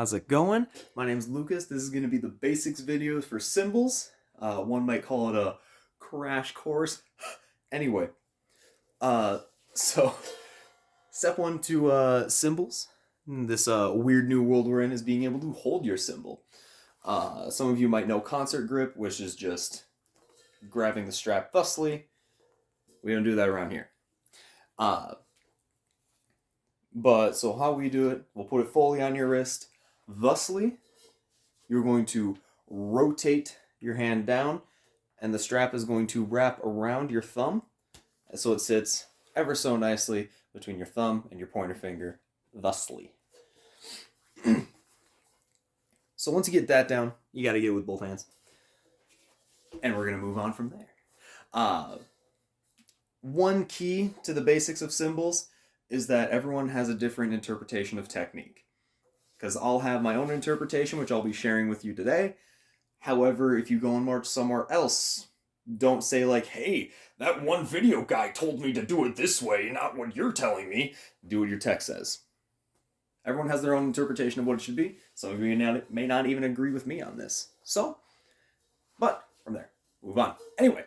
How's it going? My name's Lucas. This is going to be the basics videos for cymbals. One might call it a crash course. Anyway, uh, so step one to cymbals. This weird new world we're in is being able to hold your cymbal. Some of you might know concert grip, which is just grabbing the strap thusly. We don't do that around here. But so how we do it, we'll put it fully on your wrist. Thusly, you're going to rotate your hand down, and the strap is going to wrap around your thumb, so it sits ever so nicely between your thumb and your pointer finger, thusly. So once you get that down, you got to get it with both hands. And we're going to move on from there. One key to the basics of cymbals is that everyone has a different interpretation of technique. Because I'll have my own interpretation, which I'll be sharing with you today. However, if you go and march somewhere else, don't say like, hey, that one video guy told me to do it this way, not what you're telling me. Do what your tech says. Everyone has their own interpretation of what it should be. Some of you may not even agree with me on this. But from there, move on. Anyway,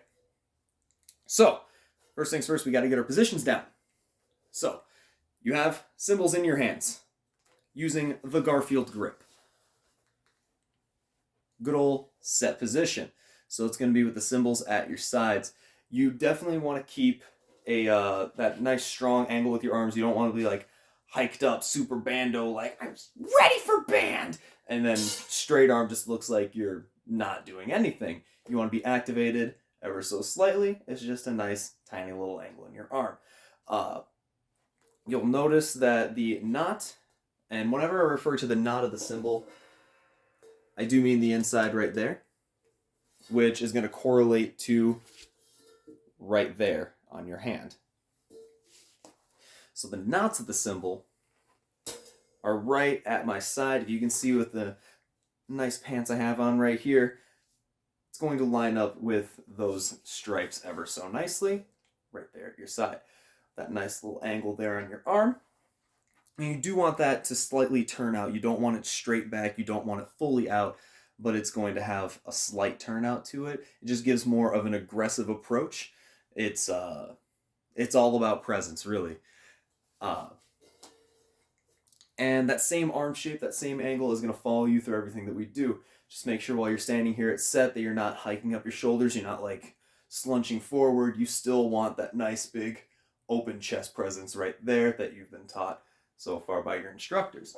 so first things first, we got to get our positions down. So you have cymbals in your hands using the Garfield grip. Good old set position. So it's going to be with the cymbals at your sides. You definitely want to keep that nice strong angle with your arms. You don't want to be like hiked up, super bando, like I'm ready for band, and then straight arm just looks like you're not doing anything. You want to be activated ever so slightly. It's just a nice tiny little angle in your arm. You'll notice that the knot, and whenever I refer to the knot of the cymbal, I do mean the inside right there, which is going to correlate to right there on your hand. So the knots of the cymbal are right at my side. If you can see with the nice pants I have on right here, it's going to line up with those stripes ever so nicely right there at your side. That nice little angle there on your arm. And you do want that to slightly turn out. You don't want it straight back. You don't want it fully out, but it's going to have a slight turnout to it. It just gives more of an aggressive approach. It's all about presence, really. And that same arm shape, that same angle is going to follow you through everything that we do. Just make sure while you're standing here it's set that you're not hiking up your shoulders. You're not like slunching forward. You still want that nice big open chest presence right there that you've been taught so far by your instructors.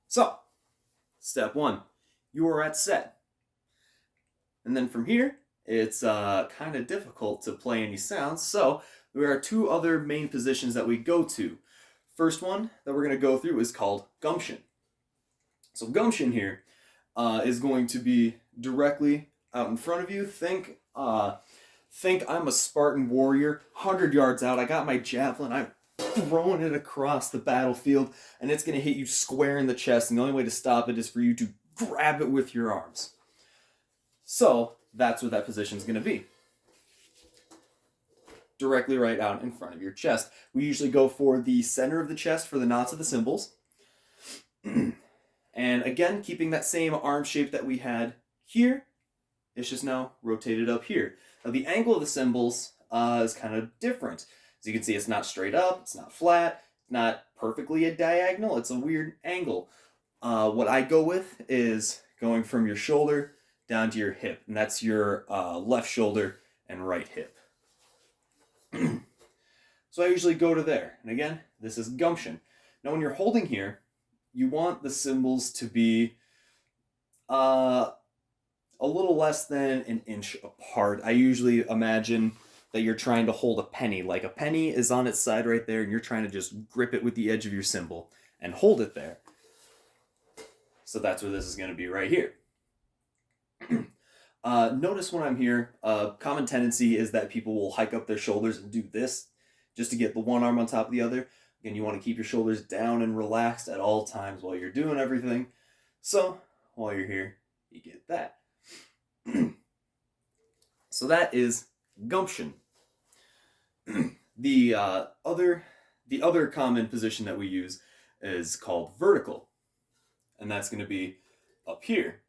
So, step one, you are at set. And then from here, it's kind of difficult to play any sounds, so there are two other main positions that we go to. First one that we're going to go through is called Gumption. So Gumption here is going to be directly out in front of you. Think I'm a Spartan warrior, 100 yards out. I got my javelin. I'm throwing it across the battlefield, and it's going to hit you square in the chest, and the only way to stop it is for you to grab it with your arms. So that's what that position is going to be. Directly right out in front of your chest. We usually go for the center of the chest for the knots of the cymbals. And again, keeping that same arm shape that we had here, it's just now rotated up here. Now the angle of the cymbals is kind of different. As you can see, it's not straight up, it's not flat, it's not perfectly a diagonal, it's a weird angle. What I go with is going from your shoulder down to your hip, and that's your left shoulder and right hip. So I usually go to there, and again, this is Gumption. Now when you're holding here, you want the cymbals to be a little less than an inch apart. I usually imagine that you're trying to hold a penny. Like a penny is on its side right there, and you're trying to just grip it with the edge of your cymbal and hold it there. So that's where this is going to be right here. Notice when I'm here, common tendency is that people will hike up their shoulders and do this just to get the one arm on top of the other. Again, you want to keep your shoulders down and relaxed at all times while you're doing everything. So while you're here, you get that. So that is Gumption. The other The other common position that we use is called vertical, and that's going to be up here.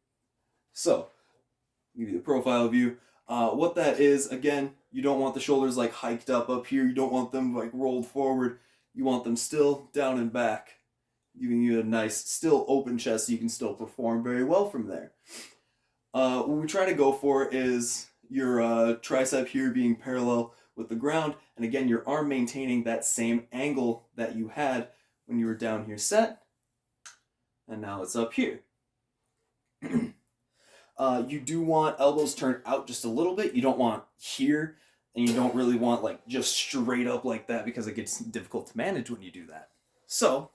So, give you the profile view. What that is, again, you don't want the shoulders like hiked up here. You don't want them like rolled forward. You want them still down and back, giving you a nice, still open chest so you can still perform very well from there. What we try to go for is your tricep here being parallel with the ground, and again, your arm maintaining that same angle that you had when you were down here set, and now it's up here. You do want elbows turned out just a little bit. You don't want here, and you don't really want like just straight up like that because it gets difficult to manage when you do that. So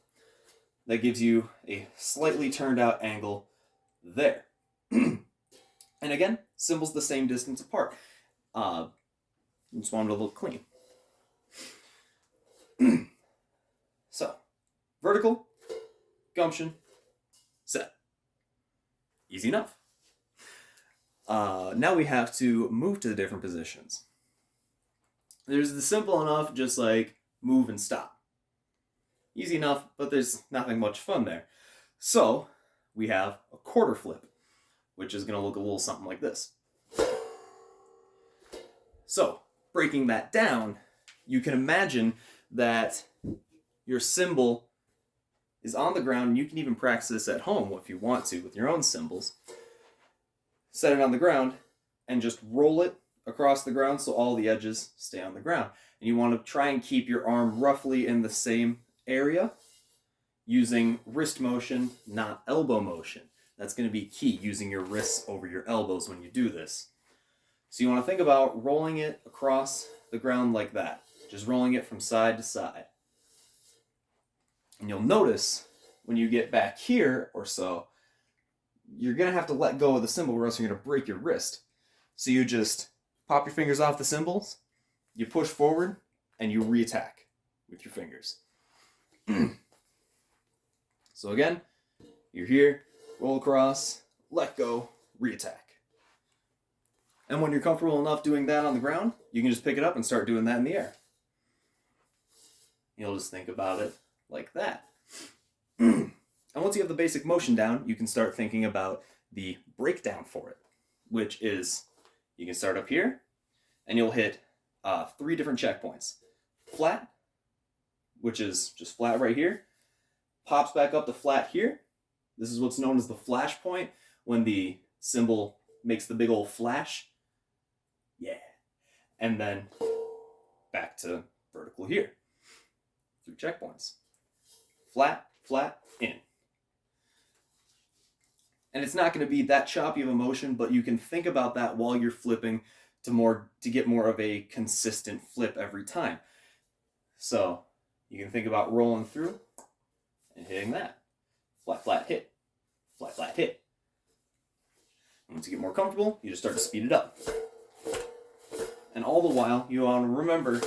that gives you a slightly turned out angle there. And again, cymbals the same distance apart. Just want them to look clean. So, vertical, gumption, set. Easy enough. Now we have to move to the different positions. There's the simple enough, just like move and stop. Easy enough, but there's nothing much fun there. So, we have a quarter flip, which is going to look a little something like this. So, breaking that down, you can imagine that your cymbal is on the ground, and you can even practice this at home if you want to with your own cymbals. Set it on the ground and just roll it across the ground so all the edges stay on the ground. And you want to try and keep your arm roughly in the same area using wrist motion, not elbow motion. That's going to be key, using your wrists over your elbows when you do this. So you want to think about rolling it across the ground like that. Just rolling it from side to side. And you'll notice when you get back here or so, you're going to have to let go of the cymbal or else you're going to break your wrist. So you just pop your fingers off the cymbals, you push forward, and you re-attack with your fingers. So again, you're here, roll across, let go, re-attack. And when you're comfortable enough doing that on the ground, you can just pick it up and start doing that in the air. You'll just think about it like that. And once you have the basic motion down, you can start thinking about the breakdown for it, which is you can start up here, and you'll hit 3 different checkpoints. Flat, which is just flat right here, pops back up to flat here. This is what's known as the flash point, when the cymbal makes the big old flash. Yeah. And then back to vertical here. 3 checkpoints. Flat, flat, in. And it's not going to be that choppy of a motion, but you can think about that while you're flipping to get more of a consistent flip every time. So you can think about rolling through and hitting that. Flat, flat, hit. Flat, flat, hit. Once you get more comfortable, you just start to speed it up. And all the while, you want to remember,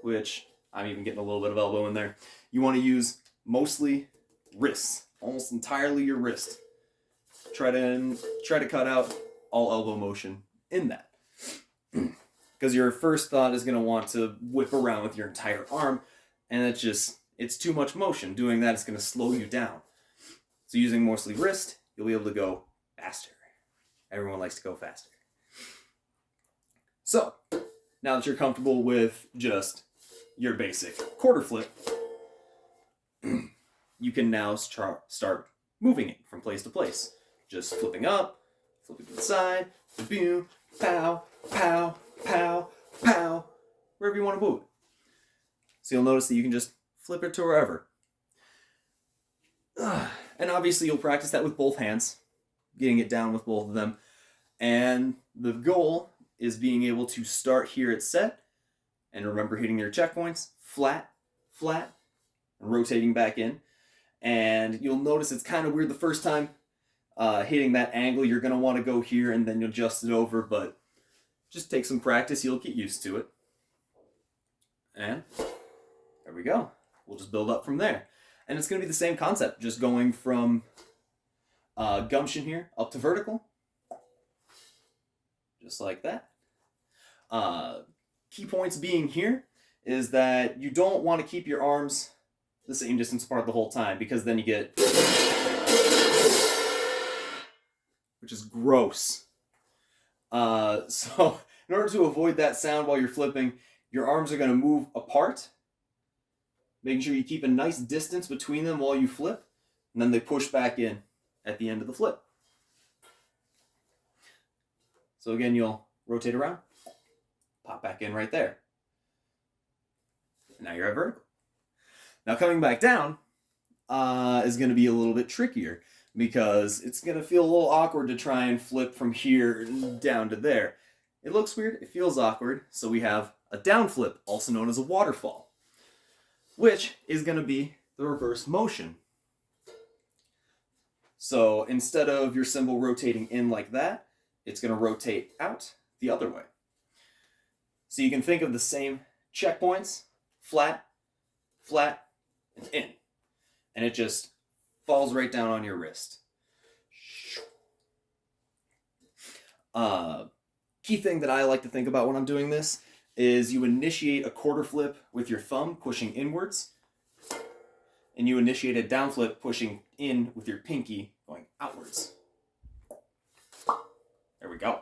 which I'm even getting a little bit of elbow in there, you want to use mostly wrists, almost entirely your wrist. Try to cut out all elbow motion in that. Because your first thought is going to want to whip around with your entire arm, and it's too much motion. Doing that is going to slow you down. So using mostly wrist, you'll be able to go faster. Everyone likes to go faster. So, now that you're comfortable with just your basic quarter flip, you can now start moving it from place to place. Just flipping up, flipping to the side, boom, pow, pow, pow, pow, wherever you want to move it. So you'll notice that you can just flip it to wherever. And obviously you'll practice that with both hands, getting it down with both of them. And the goal is being able to start here at set, and remember hitting your checkpoints, flat, flat, and rotating back in. And you'll notice it's kind of weird the first time hitting that angle. You're going to want to go here and then you'll adjust it over, but just take some practice, you'll get used to it. And there we go. We'll just build up from there. And it's going to be the same concept, just going from gumption here up to vertical. Just like that. Key points being here is that you don't want to keep your arms the same distance apart the whole time, because then you get, which is gross. So in order to avoid that sound while you're flipping, your arms are going to move apart, making sure you keep a nice distance between them while you flip, and then they push back in at the end of the flip. So again, you'll rotate around, pop back in right there. And now you're at vertical. Now coming back down is going to be a little bit trickier, because it's going to feel a little awkward to try and flip from here down to there. It looks weird, it feels awkward, so we have a down flip, also known as a waterfall, which is going to be the reverse motion. So instead of your cymbal rotating in like that, it's going to rotate out the other way. So you can think of the same checkpoints, flat, flat, and in. And it just falls right down on your wrist. Key thing that I like to think about when I'm doing this is you initiate a quarter flip with your thumb pushing inwards, and you initiate a down flip pushing in with your pinky going outwards. There we go.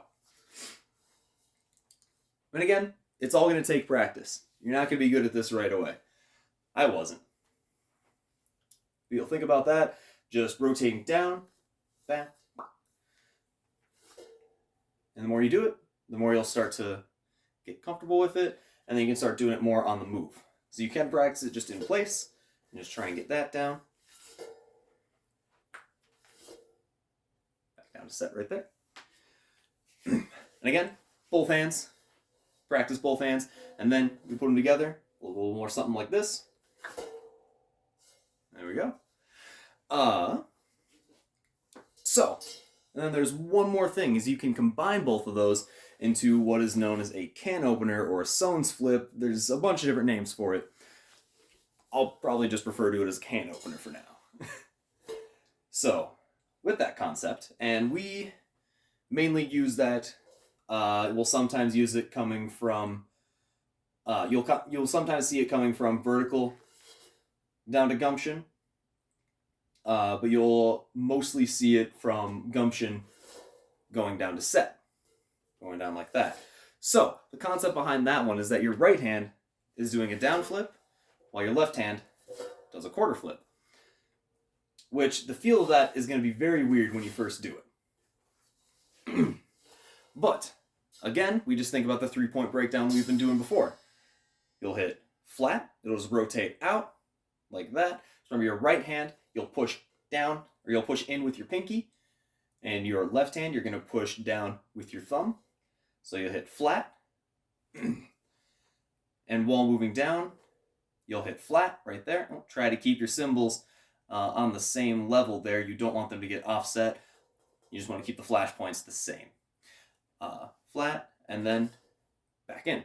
And again, it's all going to take practice. You're not going to be good at this right away. I wasn't. But you'll think about that, just rotating down, back. And the more you do it, the more you'll start to get comfortable with it, and then you can start doing it more on the move. So you can practice it just in place, and just try and get that down. Back down to set right there. And again, both hands. Practice both hands, and then we put them together. A little more something like this. There we go. And then there's one more thing, is you can combine both of those into what is known as a can opener or a Sones flip. There's a bunch of different names for it. I'll probably just refer to it as can opener for now. So, with that concept, and we mainly use that, we'll sometimes use it coming from, you'll sometimes see it coming from vertical down to gumption, but you'll mostly see it from gumption going down to set, going down like that. So, the concept behind that one is that your right hand is doing a down flip, while your left hand does a quarter flip. Which, the feel of that is going to be very weird when you first do it. But, again, we just think about the 3-point breakdown we've been doing before. You'll hit flat, it'll just rotate out, like that. From your right hand, you'll push down, or you'll push in with your pinky, and your left hand, you're going to push down with your thumb. So you'll hit flat, and while moving down, you'll hit flat right there. Try to keep your cymbals on the same level there. You don't want them to get offset. You just want to keep the flash points the same. Flat, and then back in.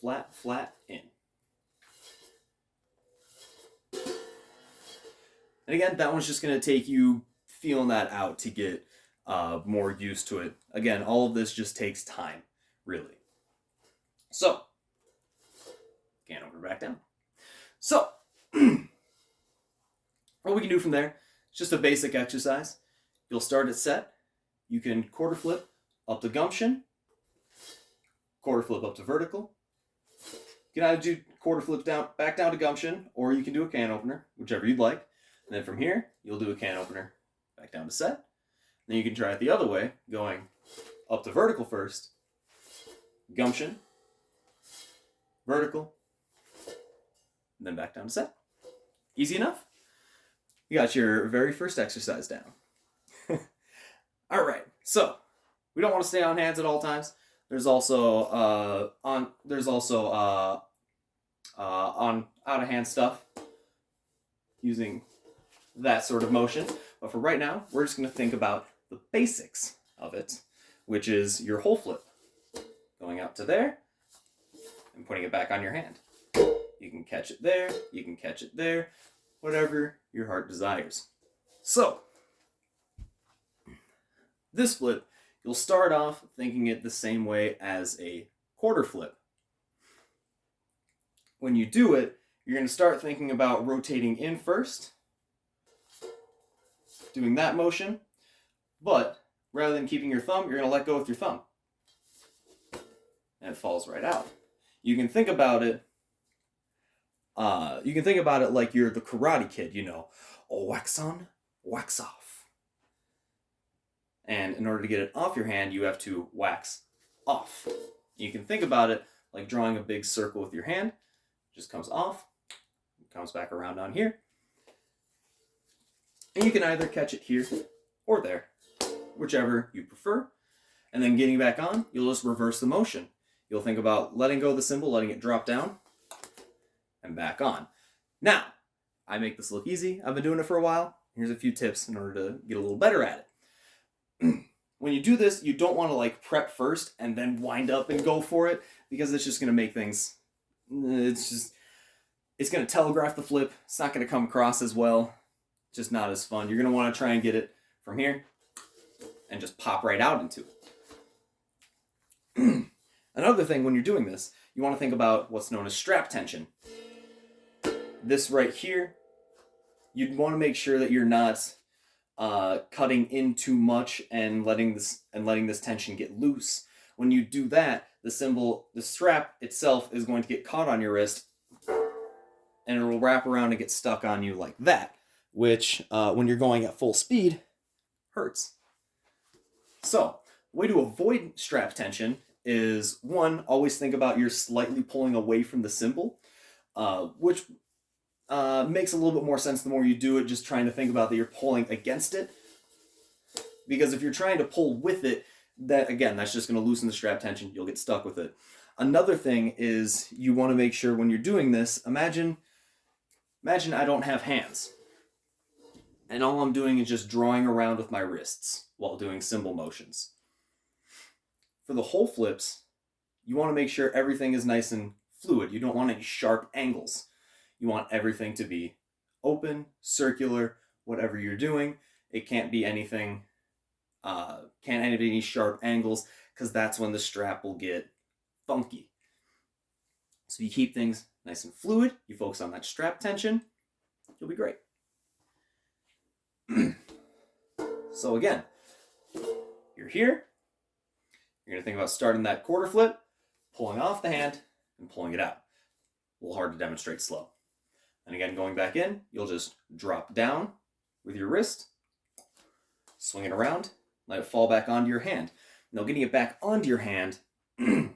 Flat, flat, in. And again, that one's just going to take you feeling that out to get more used to it. Again, all of this just takes time, really. So, can opener back down. So, what we can do from there, it's just a basic exercise. You'll start at set. You can quarter flip up to gumption, quarter flip up to vertical. You can either do quarter flip down, back down to gumption, or you can do a can opener, whichever you'd like. And then from here, you'll do a can opener back down to set. Then you can try it the other way, going up to vertical first, gumption, vertical, and then back down to set. Easy enough? You got your very first exercise down. All right, so we don't want to stay on hands at all times. There's also on out of hand stuff using that sort of motion. But for right now, we're just going to think about the basics of it, which is your whole flip, going out to there and putting it back on your hand. You can catch it there, you can catch it there, whatever your heart desires. So, this flip, you'll start off thinking it the same way as a quarter flip. When you do it, you're going to start thinking about rotating in first, doing that motion, but rather than keeping your thumb, you're going to let go with your thumb. And it falls right out. You can think about it like you're the Karate Kid, you know. Oh, wax on, wax off. And in order to get it off your hand, you have to wax off. You can think about it like drawing a big circle with your hand. It just comes off, comes back around on here. And you can either catch it here or there, whichever you prefer. And then getting back on, you'll just reverse the motion. You'll think about letting go of the cymbal, letting it drop down, and back on. Now, I make this look easy. I've been doing it for a while. Here's a few tips in order to get a little better at it. When you do this, you don't want to like prep first and then wind up and go for it, because it's just going to make things, it's going to telegraph the flip. It's not going to come across as well. It's just not as fun. You're going to want to try and get it from here and just pop right out into it. Another thing when you're doing this, you want to think about what's known as strap tension. This right here, you'd want to make sure that you're not cutting in too much and letting this tension get loose. When you do that, the strap itself is going to get caught on your wrist, and it will wrap around and get stuck on you like that, which when you're going at full speed, hurts. So, the way to avoid strap tension is, one, always think about you're slightly pulling away from the cymbal, which makes a little bit more sense the more you do it, just trying to think about that you're pulling against it. Because if you're trying to pull with it, that's just going to loosen the strap tension. You'll get stuck with it. Another thing is you want to make sure when you're doing this, imagine I don't have hands. And all I'm doing is just drawing around with my wrists while doing cymbal motions. For the whole flips, you want to make sure everything is nice and fluid. You don't want any sharp angles. You want everything to be open, circular, whatever you're doing. It can't be anything, can't have any sharp angles, because that's when the strap will get funky. So you keep things nice and fluid, you focus on that strap tension, you'll be great. So again, you're here, you're going to think about starting that quarter flip, pulling off the hand, and pulling it out. A little hard to demonstrate slow. And again, going back in, you'll just drop down with your wrist, swing it around, let it fall back onto your hand. Now, getting it back onto your hand, when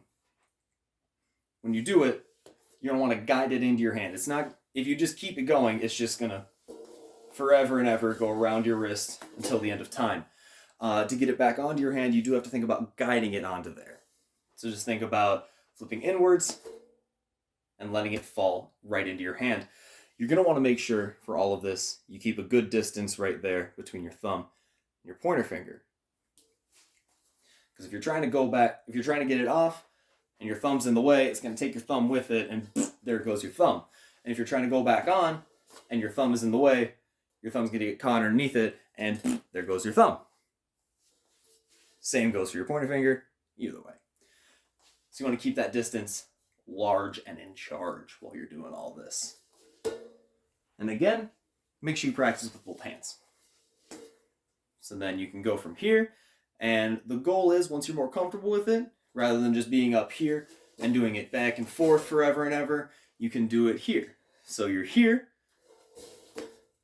you do it, you don't want to guide it into your hand. It's not, if you just keep it going, it's just going to forever and ever go around your wrist until the end of time. To get it back onto your hand, you do have to think about guiding it onto there. So just think about flipping inwards and letting it fall right into your hand. You're going to want to make sure for all of this, you keep a good distance right there between your thumb and your pointer finger. Because if you're trying to go back, if you're trying to get it off and your thumb's in the way, it's going to take your thumb with it, and there goes your thumb. And if you're trying to go back on and your thumb is in the way, your thumb's going to get caught underneath it, and there goes your thumb. Same goes for your pointer finger, either way. So you want to keep that distance large and in charge while you're doing all this. And again, make sure you practice with both hands. So then you can go from here, and the goal is, once you're more comfortable with it, rather than just being up here and doing it back and forth forever and ever, you can do it here. So you're here,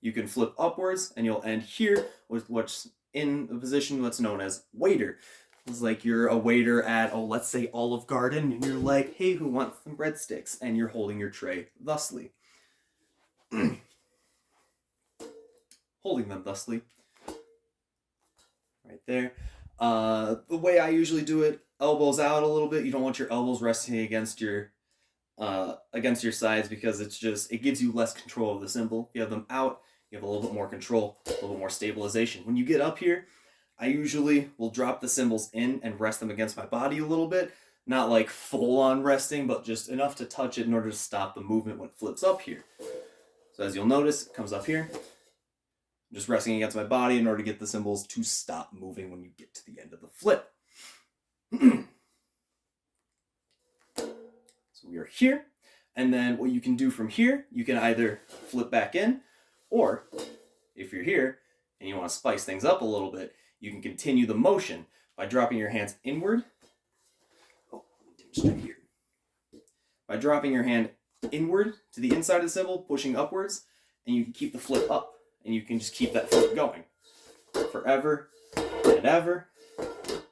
you can flip upwards, and you'll end here with what's in a position that's known as waiter. It's like you're a waiter at, let's say Olive Garden, and you're like, hey, who wants some breadsticks? And you're holding your tray thusly. Holding them thusly. Right there. The way I usually do it, elbows out a little bit. You don't want your elbows resting against your sides, because it gives you less control of the cymbal. If you have them out, you have a little bit more control, a little bit more stabilization. When you get up here, I usually will drop the cymbals in and rest them against my body a little bit. Not like full on resting, but just enough to touch it in order to stop the movement when it flips up here. So as you'll notice, it comes up here. I'm just resting against my body in order to get the cymbals to stop moving when you get to the end of the flip. So we are here. And then what you can do from here, you can either flip back in, or if you're here and you want to spice things up a little bit, you can continue the motion by dropping your hands inward. Oh, demonstrate here. By dropping your hand inward to the inside of the cymbal, pushing upwards, and you can keep the flip up, and you can just keep that flip going forever and ever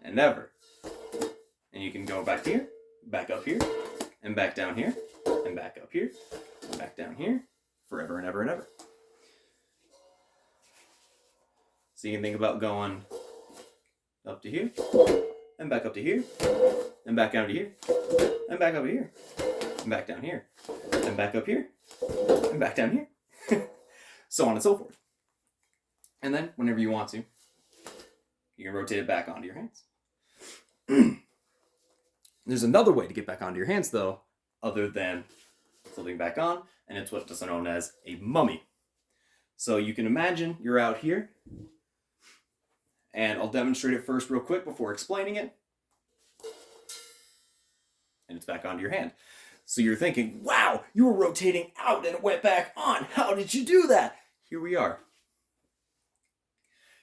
and ever. And you can go back here, back up here, and back down here, and back up here, and back down here, forever and ever and ever. So you can think about going up to here, and back up to here, and back down to here, and back up to here, and back down here, and back up here, and back down here, so on and so forth. And then, whenever you want to, you can rotate it back onto your hands. There's another way to get back onto your hands, though, other than flipping back on, and it's what's known as a mummy. So you can imagine you're out here, and I'll demonstrate it first real quick before explaining it. And it's back onto your hand. So you're thinking, wow, you were rotating out and it went back on. How did you do that? Here we are.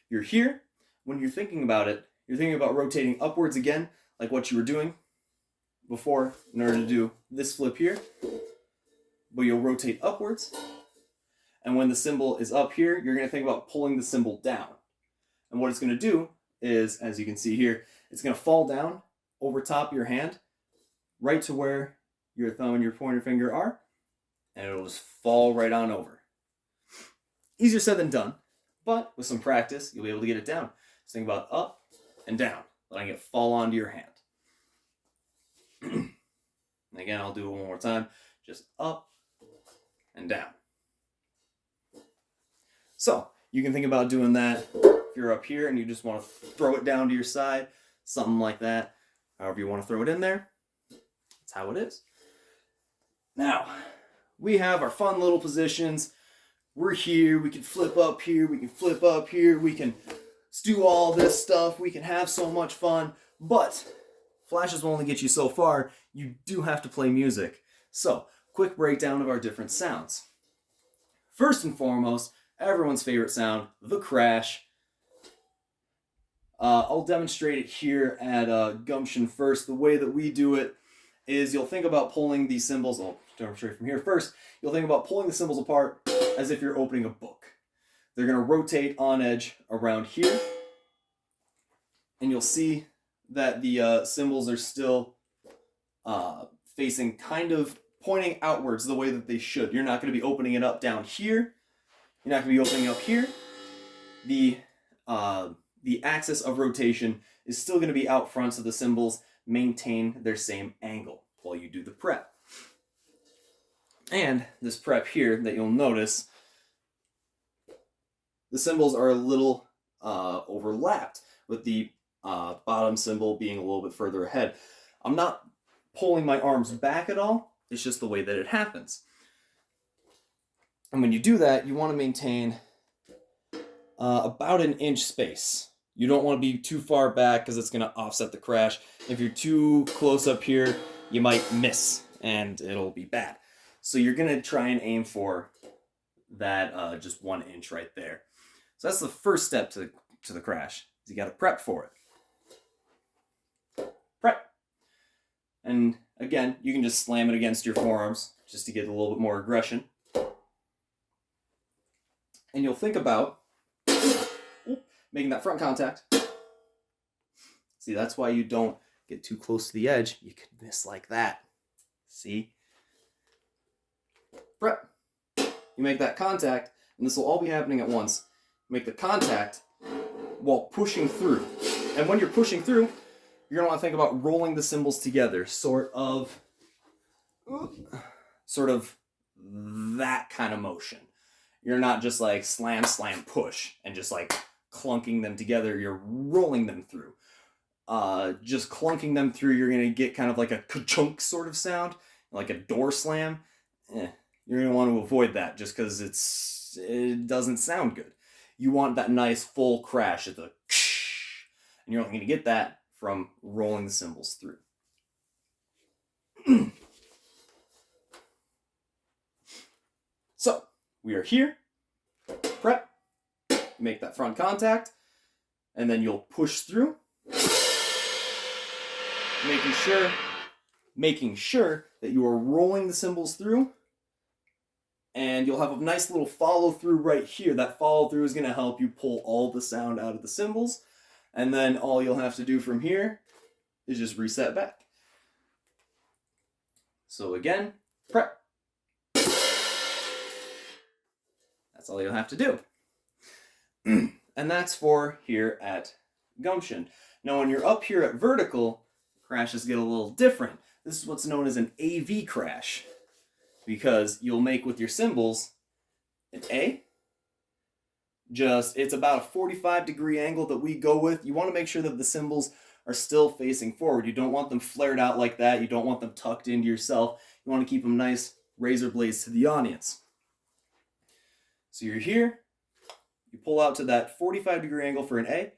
You're here. When you're thinking about it, you're thinking about rotating upwards again, like what you were doing before in order to do this flip here. But you'll rotate upwards. And when the cymbal is up here, you're going to think about pulling the cymbal down. And what it's going to do is, as you can see here, it's going to fall down over top of your hand, right to where your thumb and your pointer finger are, and it'll just fall right on over. Easier said than done, but with some practice, you'll be able to get it down. So think about up and down, letting it fall onto your hand. And again, I'll do it one more time, just up and down. So you can think about doing that if you're up here and you just want to throw it down to your side, something like that. However you want to throw it in there, that's how it is. Now, we have our fun little positions. We're here, we can flip up here, we can flip up here, we can do all this stuff, we can have so much fun, but flashes will only get you so far. You do have to play music. So, quick breakdown of our different sounds. First and foremost, everyone's favorite sound, the crash. I'll demonstrate it here at Gumption first. The way that we do it is you'll think about pulling these cymbals. I'll demonstrate from here first. You'll think about pulling the cymbals apart as if you're opening a book. They're going to rotate on edge around here. And you'll see that the cymbals are still facing kind of pointing outwards the way that they should. You're not going to be opening it up down here. You're not going to be opening up here. The axis of rotation is still going to be out front, so the cymbals maintain their same angle while you do the prep. And this prep here that you'll notice, the cymbals are a little overlapped, with the bottom cymbal being a little bit further ahead. I'm not pulling my arms back at all, it's just the way that it happens. And when you do that, you want to maintain about an inch space. You don't want to be too far back because it's going to offset the crash. If you're too close up here, you might miss and it'll be bad. So you're going to try and aim for that just 1 inch right there. So that's the first step to the crash. You got to prep for it. Prep. And again, you can just slam it against your forearms just to get a little bit more aggression. And you'll think about making that front contact. See, that's why you don't get too close to the edge. You could miss like that. See? Prep. You make that contact, and this will all be happening at once. Make the contact while pushing through. And when you're pushing through, you're going to want to think about rolling the cymbals together. Sort of that kind of motion. You're not just like slam, slam, push, and just like clunking them together. You're rolling them through. Just clunking them through, you're going to get kind of like a ka-chunk sort of sound, like a door slam. You're going to want to avoid that just because it doesn't sound good. You want that nice full crash at the and you're only going to get that from rolling the cymbals through. we are here, prep, make that front contact, and then you'll push through, making sure that you are rolling the cymbals through, and you'll have a nice little follow through right here. That follow through is going to help you pull all the sound out of the cymbals, and then all you'll have to do from here is just reset back. So again, prep. That's all you'll have to do. And that's for here at Gumption. Now when you're up here at vertical, crashes get a little different. This is what's known as an AV crash, because you'll make with your cymbals an A. It's about a 45-degree angle that we go with. You want to make sure that the cymbals are still facing forward. You don't want them flared out like that. You don't want them tucked into yourself. You want to keep them nice razor blades to the audience. So you're here, you pull out to that 45-degree angle for an A,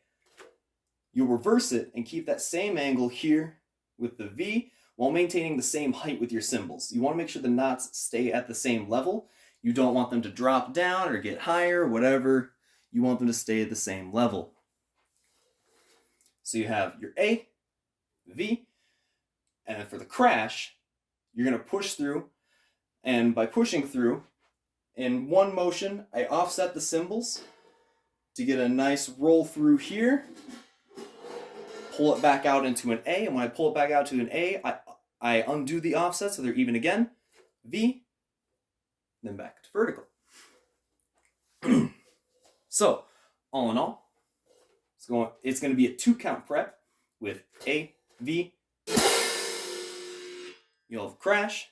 you'll reverse it and keep that same angle here with the V while maintaining the same height with your cymbals. You want to make sure the knots stay at the same level. You don't want them to drop down or get higher, whatever. You want them to stay at the same level. So you have your A, V, and then for the crash, you're going to push through, and by pushing through, in one motion, I offset the cymbals to get a nice roll through here, pull it back out into an A, and when I pull it back out to an A, I undo the offset so they're even again, V, then back to vertical. So, all in all, it's going to be a 2-count prep with A, V, you'll have crash,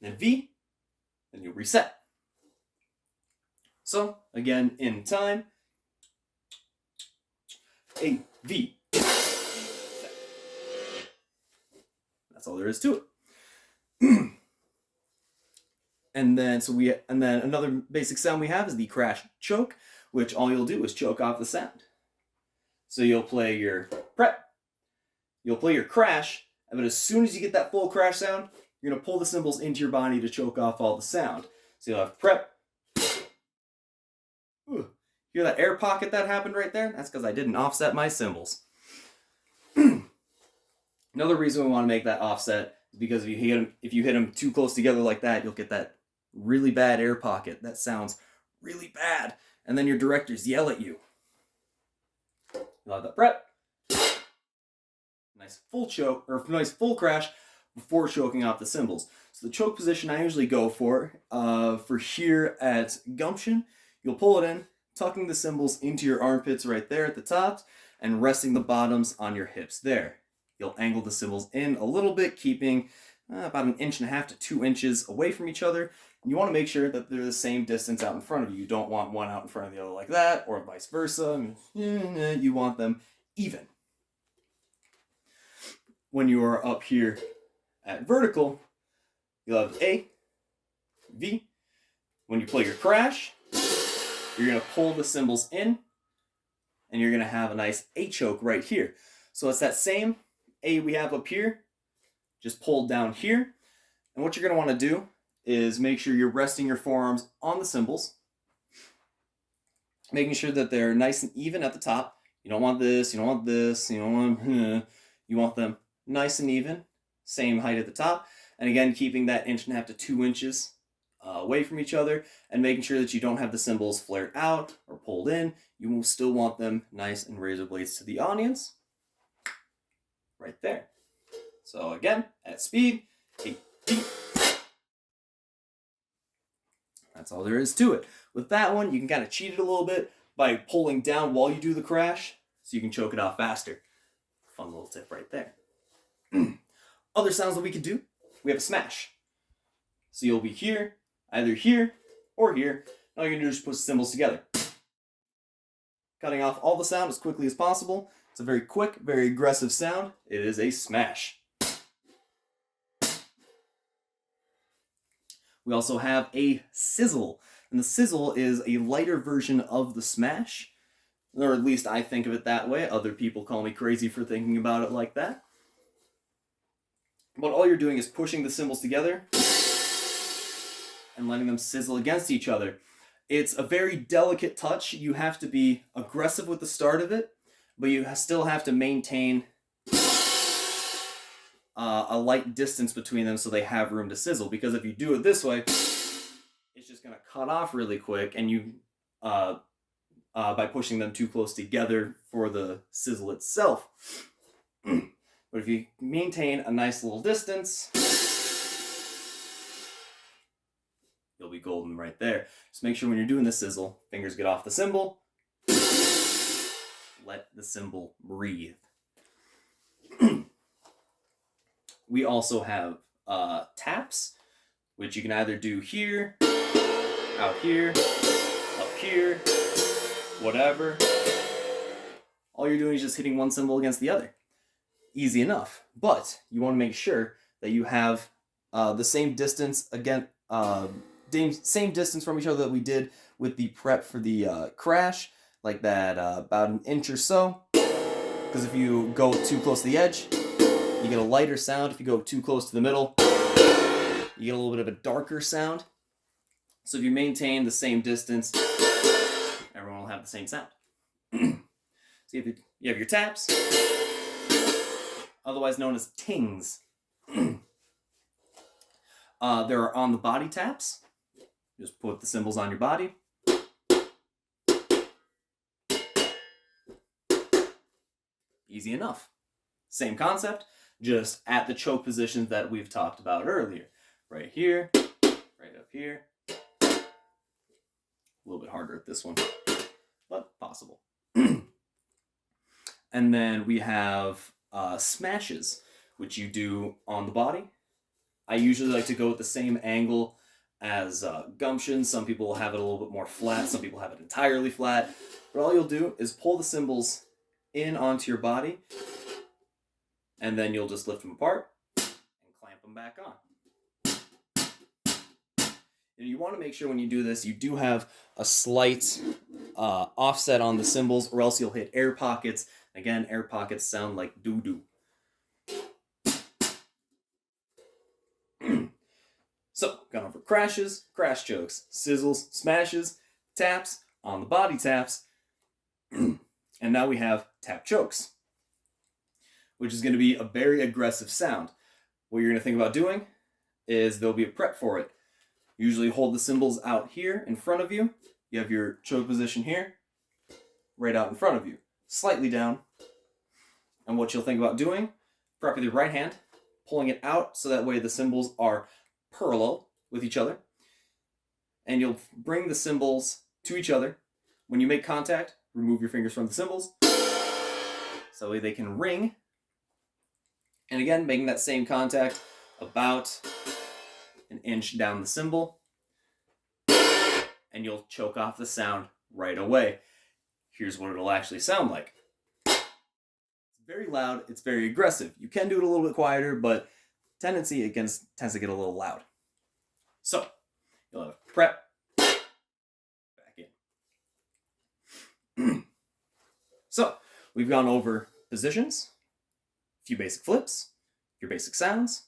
then V, then you'll reset. So, again, in time, A, V. That's all there is to it. And then another basic sound we have is the crash choke, which all you'll do is choke off the sound. So you'll play your prep, you'll play your crash, but as soon as you get that full crash sound, you're going to pull the cymbals into your body to choke off all the sound. So you'll have prep. Ooh, hear that air pocket that happened right there? That's because I didn't offset my cymbals. Another reason we want to make that offset is because if you hit them too close together like that, you'll get that really bad air pocket. That sounds really bad. And then your directors yell at you. You'll have that prep. Nice full choke, or nice full crash before choking off the cymbals. So the choke position I usually go for here at Gumption, you'll pull it in, tucking the cymbals into your armpits right there at the tops, and resting the bottoms on your hips there. You'll angle the cymbals in a little bit, keeping about 1.5 inches to 2 inches away from each other. And you want to make sure that they're the same distance out in front of you. You don't want one out in front of the other like that, or vice versa. You want them even. When you are up here at vertical, you'll have A, V. When you play your crash, you're going to pull the cymbals in, and you're going to have a nice A choke right here. So it's that same A we have up here, just pulled down here. And what you're going to want to do is make sure you're resting your forearms on the cymbals, making sure that they're nice and even at the top. You don't want this, you don't want this, you don't want, you want them nice and even, same height at the top. And again, keeping that 1.5 inches to 2 inches away from each other, and making sure that you don't have the cymbals flared out or pulled in. You will still want them nice and razor blades to the audience. Right there. So again, at speed, 8 feet. That's all there is to it. With that one, you can kind of cheat it a little bit by pulling down while you do the crash, so you can choke it off faster. Fun little tip right there. Other sounds that we can do, we have a smash. So you'll be here, either here or here. All you're going to do is put the cymbals together. Cutting off all the sound as quickly as possible. It's a very quick, very aggressive sound. It is a smash. We also have a sizzle. And the sizzle is a lighter version of the smash. Or at least I think of it that way. Other people call me crazy for thinking about it like that. But all you're doing is pushing the cymbals together and letting them sizzle against each other. It's a very delicate touch. You have to be aggressive with the start of it, but you still have to maintain a light distance between them so they have room to sizzle. Because if you do it this way, it's just going to cut off really quick, and you, by pushing them too close together for the sizzle itself. But if you maintain a nice little distance, you'll be golden right there. Just make sure when you're doing the sizzle, fingers get off the cymbal. Let the cymbal breathe. We also have taps, which you can either do here, out here, up here, whatever. All you're doing is just hitting one cymbal against the other. Easy enough. But you want to make sure that you have the same distance again, same distance from each other that we did with the prep for the crash, like that, about an inch or so. Because if you go too close to the edge, you get a lighter sound. If you go too close to the middle, you get a little bit of a darker sound. So if you maintain the same distance, everyone will have the same sound. So you have your taps, otherwise known as tings. There are on the body taps. Just put the cymbals on your body. Easy enough. Same concept, just at the choke positions that we've talked about earlier. Right here, right up here. A little bit harder at this one, but possible. And then we have smashes, which you do on the body. I usually like to go with the same angle as Gumption. Some people have it a little bit more flat, some people have it entirely flat. But all you'll do is pull the cymbals in onto your body, and then you'll just lift them apart and clamp them back on. And you want to make sure when you do this, you do have a slight offset on the cymbals, or else you'll hit air pockets. Again, air pockets sound like doo-doo. So, gone over crashes, crash chokes, sizzles, smashes, taps, on the body taps, and now we have tap chokes, which is going to be a very aggressive sound. What you're going to think about doing is there'll be a prep for it. Usually hold the cymbals out here in front of you. You have your choke position here, right out in front of you, slightly down. And what you'll think about doing, prep with your right hand, pulling it out so that way the cymbals are parallel with each other. And you'll bring the cymbals to each other. When you make contact, remove your fingers from the cymbals, so that way they can ring. And again, making that same contact about an inch down the cymbal, and you'll choke off the sound right away. Here's what it'll actually sound like. It's very loud, it's very aggressive. You can do it a little bit quieter, but tends to get a little loud. So, you'll have prep, back in. So, we've gone over positions, a few basic flips, your basic sounds,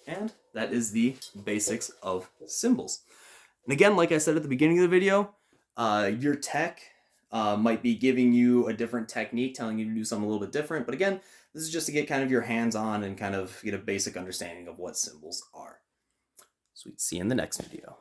and that is the basics of cymbals. And again, like I said at the beginning of the video, your tech might be giving you a different technique, telling you to do something a little bit different. But again, this is just to get kind of your hands on and kind of get a basic understanding of what cymbals are. Sweet. See you in the next video.